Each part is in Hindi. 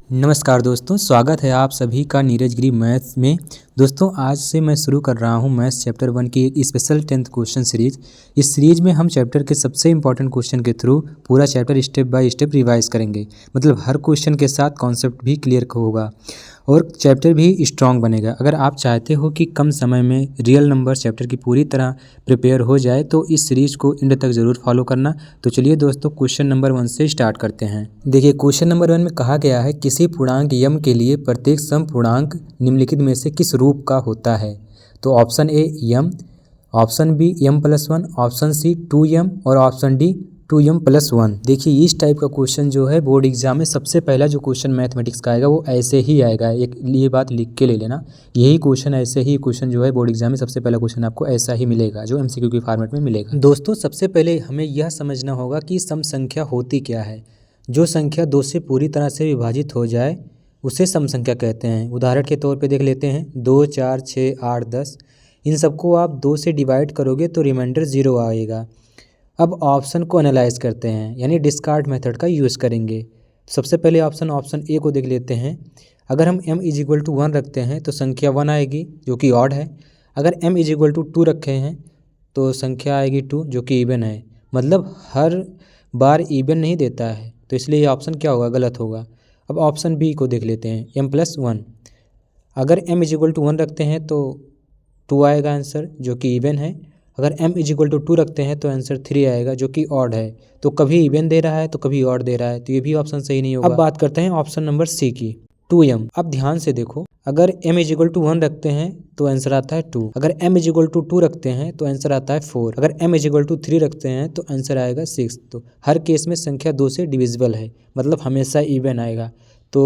नमस्कार दोस्तों, स्वागत है आप सभी का नीरज गिरी मैथ्स में। दोस्तों आज से मैं शुरू कर रहा हूं मैथ्स चैप्टर 1 की एक स्पेशल 10th क्वेश्चन सीरीज। इस सीरीज में हम चैप्टर के सबसे इंपॉर्टेंट क्वेश्चन के थ्रू पूरा chapter step by step revise करेंगे। मतलब हर क्वेश्चन के साथ कॉन्सेप्ट भी क्लियर होगा और चैप्टर भी स्ट्रॉन्ग बनेगा। अगर आप चाहते हो कि कम समय में रियल नंबर चैप्टर की पूरी तरह प्रिपेयर हो जाए तो इस सीरीज को एंड तक ज़रूर फॉलो करना। तो चलिए दोस्तों क्वेश्चन नंबर 1 से स्टार्ट करते हैं। देखिए क्वेश्चन नंबर 1 में कहा गया है किसी पूर्णांक यम के लिए प्रत्येक सम पूर्णांक निम्नलिखित में से किस रूप का होता है। तो option A m, option B m+1, option C 2m और ऑप्शन डी 2m+1। देखिए इस टाइप का क्वेश्चन जो है बोर्ड एग्जाम में सबसे पहला जो क्वेश्चन मैथमेटिक्स का आएगा वो ऐसे ही आएगा। एक ये बात लिख के ले लेना, यही क्वेश्चन ऐसे ही क्वेश्चन जो है बोर्ड एग्जाम में सबसे पहला क्वेश्चन आपको ऐसा ही मिलेगा जो MCQ के फॉर्मेट में मिलेगा। दोस्तों सबसे पहले हमें यह समझना होगा कि सम संख्या होती क्या है। जो संख्या 2 से पूरी तरह से विभाजित हो जाए उसे सम संख्या कहते हैं। उदाहरण के तौर पे देख लेते हैं 2, 4, 6, 8, 10। इन सबको आप 2 से डिवाइड करोगे तो रिमाइंडर 0 आएगा। अब ऑप्शन को एनालाइज करते हैं यानी डिस्कार्ड मेथड का यूज़ करेंगे। सबसे पहले ऑप्शन ए को देख लेते हैं। अगर हम m = 1 रखते हैं तो संख्या 1 आएगी जो कि ऑड है। अगर m = 2 रखे हैं तो संख्या आएगी 2 जो कि इवन है। मतलब हर बार इवन नहीं देता है, तो इसलिए ये ऑप्शन क्या होगा, गलत होगा। अब ऑप्शन बी को देख लेते हैं m+1। अगर m = 1 रखते हैं तो 2 आएगा आंसर जो कि इवन है। अगर m = 2 रखते हैं तो आंसर 3 आएगा जो कि ऑड है। तो कभी इवन दे रहा है तो कभी ऑड दे रहा है, तो ये भी ऑप्शन सही नहीं होगा। अब बात करते हैं ऑप्शन नंबर सी की, 2m। अब ध्यान से देखो, अगर m = 1 रखते हैं तो आंसर आता है 2। अगर m = 2 रखते हैं तो आंसर आता है 4। अगर m = 3 रखते हैं तो आंसर आएगा 6। तो हर केस में संख्या 2 से डिविजिबल है, मतलब हमेशा इवन आएगा। तो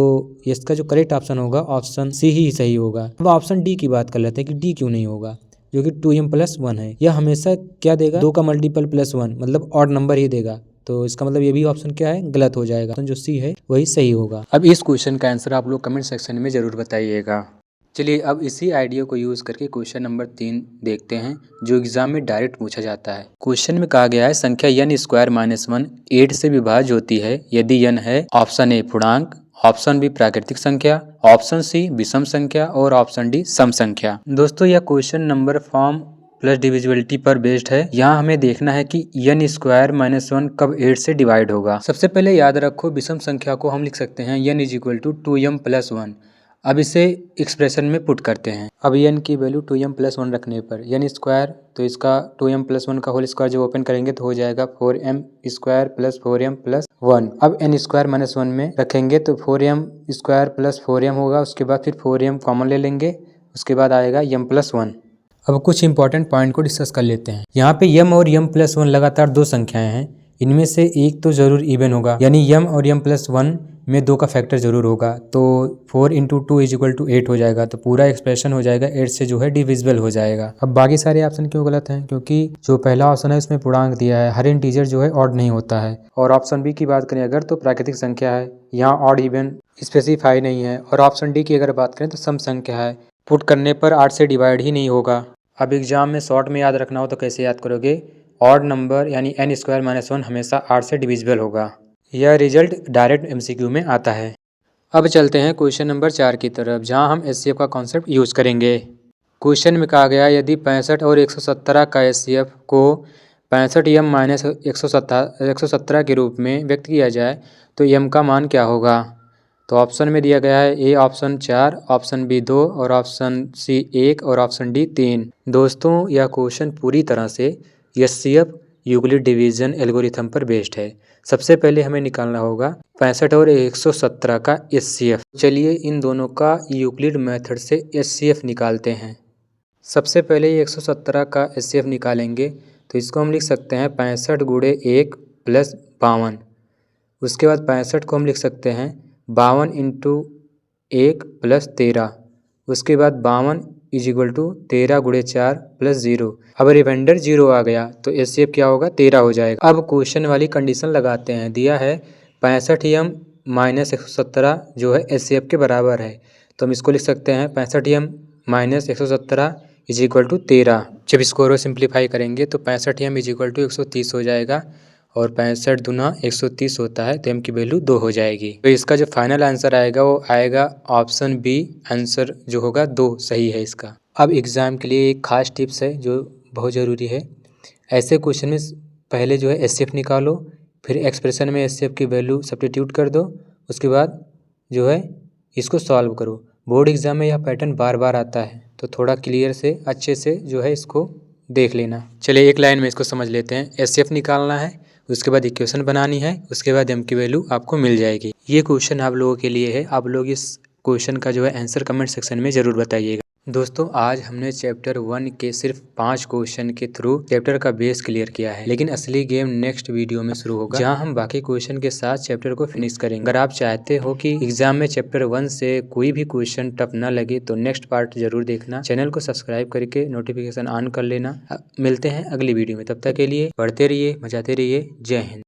इसका जो करेक्ट ऑप्शन होगा ऑप्शन सी ही सही होगा। अब ऑप्शन डी की बात कर लेते हैं कि डी क्यों नहीं होगा, जो कि 2m+1 है। यह हमेशा क्या देगा, 2 का मल्टीपल +1 मतलब ऑड नंबर ही देगा। तो इसका मतलब ये भी ऑप्शन क्या है, गलत हो जाएगा। जो सी है वही सही होगा। अब इस क्वेश्चन का आंसर आप लोग कमेंट सेक्शन में जरूर बताइएगा। चलिए अब इसी आइडिया को यूज करके क्वेश्चन नंबर 3 देखते हैं जो एग्जाम में डायरेक्ट पूछा जाता है। क्वेश्चन में कहा गया है संख्या n² - 1 8 से विभाज्य होती है यदि n है ऑप्शन ए पूर्णांक, ऑप्शन बी प्राकृतिक संख्या, ऑप्शन सी विषम संख्या और ऑप्शन डी सम संख्या। दोस्तों यह question number form plus divisibility पर बेस्ड है। यहाँ हमें देखना है कि n² - 1 कब 8 से डिवाइड होगा। सबसे पहले याद रखो विषम संख्या को हम लिख सकते हैं n = 2m+1। अब इसे एक्सप्रेशन में पुट करते हैं। अब n की वैल्यू 2m+1 रखने पर n² तो इसका 2m+1 का होल स्क्वायर जब ओपन करेंगे तो हो जाएगा 4m² + 4m+1। अब n² - 1 में रखेंगे तो 4m² + 4m होगा। उसके बाद फिर 4m कॉमन ले लेंगे, उसके बाद आएगा m+1। अब कुछ इंपॉर्टेंट पॉइंट को डिस्कस कर लेते हैं। यहाँ पे m और m+1 लगातार दो संख्याएं हैं, इनमें से एक तो जरूर इवन होगा, यानी m और m+1 में 2 का फैक्टर जरूर होगा। तो 4 × 2 = 8 हो जाएगा। तो पूरा एक्सप्रेशन हो जाएगा 8 से जो है डिविजिबल हो जाएगा। अब बाकी सारे ऑप्शन क्यों गलत हैं, क्योंकि जो पहला ऑप्शन है उसमें पूर्णांक दिया है, हर इंटीजर जो है ऑड नहीं होता है। और ऑप्शन बी की बात करें अगर तो प्राकृतिक संख्या है, यहाँ ऑड इवन स्पेसिफाई नहीं है। और ऑप्शन डी की अगर बात करें तो सम संख्या है, पुट करने पर 8 से डिवाइड ही नहीं होगा। अब एग्जाम में शॉर्ट में याद रखना हो तो कैसे याद करोगे, ऑड नंबर यानी n² - 1 हमेशा 8 से डिविजिबल होगा। यह रिजल्ट डायरेक्ट MCQ में आता है। अब चलते हैं क्वेश्चन नंबर 4 की तरफ, जहां हम HCF का कॉन्सेप्ट यूज़ करेंगे। क्वेश्चन में कहा गया यदि 65 और 117 का HCF को 65m - 117 के रूप में व्यक्त किया जाए तो m का मान क्या होगा। तो ऑप्शन में दिया गया है ए ऑप्शन 4, ऑप्शन बी 2 और ऑप्शन सी 1 और ऑप्शन डी 3। दोस्तों यह क्वेश्चन पूरी तरह से HCF यूक्लिड डिवीजन एल्गोरिथम पर बेस्ड है। सबसे पहले हमें निकालना होगा 65 और 117 का HCF। चलिए इन दोनों का यूक्लिड मेथड से HCF निकालते हैं। सबसे पहले 117 का HCF निकालेंगे तो इसको हम लिख सकते हैं 65 × 1 + 52। उसके बाद 65 को हम लिख सकते हैं 52 × 1 + 13। उसके बाद 52 = 13 × 4 + 0। अब रिमाइंडर 0 आ गया तो HCF क्या होगा, 13 हो जाएगा। अब क्वेश्चन वाली कंडीशन लगाते हैं, दिया है 65m - 117 जो है HCF के बराबर है। तो हम इसको लिख सकते हैं 65m - 117 = 13। जब इसको और सिंप्लीफाई करेंगे तो 65m = 130 हो जाएगा और 65 दूना 130 होता है, तो m की वैल्यू 2 हो जाएगी। तो इसका जो फाइनल आंसर आएगा वो आएगा ऑप्शन बी, आंसर जो होगा 2 सही है इसका। अब एग्ज़ाम के लिए एक खास टिप्स है जो बहुत ज़रूरी है। ऐसे क्वेश्चन में पहले जो है एचसीएफ निकालो, फिर एक्सप्रेशन में एचसीएफ की वैल्यू सब्स्टिट्यूट कर दो, उसके बाद जो है इसको सॉल्व करो। बोर्ड एग्ज़ाम में यह पैटर्न बार बार आता है, तो थोड़ा क्लियर से अच्छे से जो है इसको देख लेना। चलिए एक लाइन में इसको समझ लेते हैं। एचसीएफ निकालना है, उसके बाद इक्वेशन बनानी है, उसके बाद m की वैल्यू आपको मिल जाएगी। ये क्वेश्चन आप लोगों के लिए है। आप लोग इस क्वेश्चन का जो है आंसर कमेंट सेक्शन में ज़रूर बताइएगा। दोस्तों आज हमने चैप्टर 1 के सिर्फ 5 क्वेश्चन के थ्रू चैप्टर का बेस क्लियर किया है, लेकिन असली गेम नेक्स्ट वीडियो में शुरू होगा, जहां हम बाकी क्वेश्चन के साथ चैप्टर को फिनिश करेंगे। अगर आप चाहते हो कि एग्जाम में चैप्टर 1 से कोई भी क्वेश्चन टफ ना लगे तो नेक्स्ट पार्ट जरूर देखना। चैनल को सब्सक्राइब करके नोटिफिकेशन ऑन कर लेना। मिलते हैं अगली वीडियो में, तब तक के लिए पढ़ते रहिए, मचाते रहिए। जय हिंद।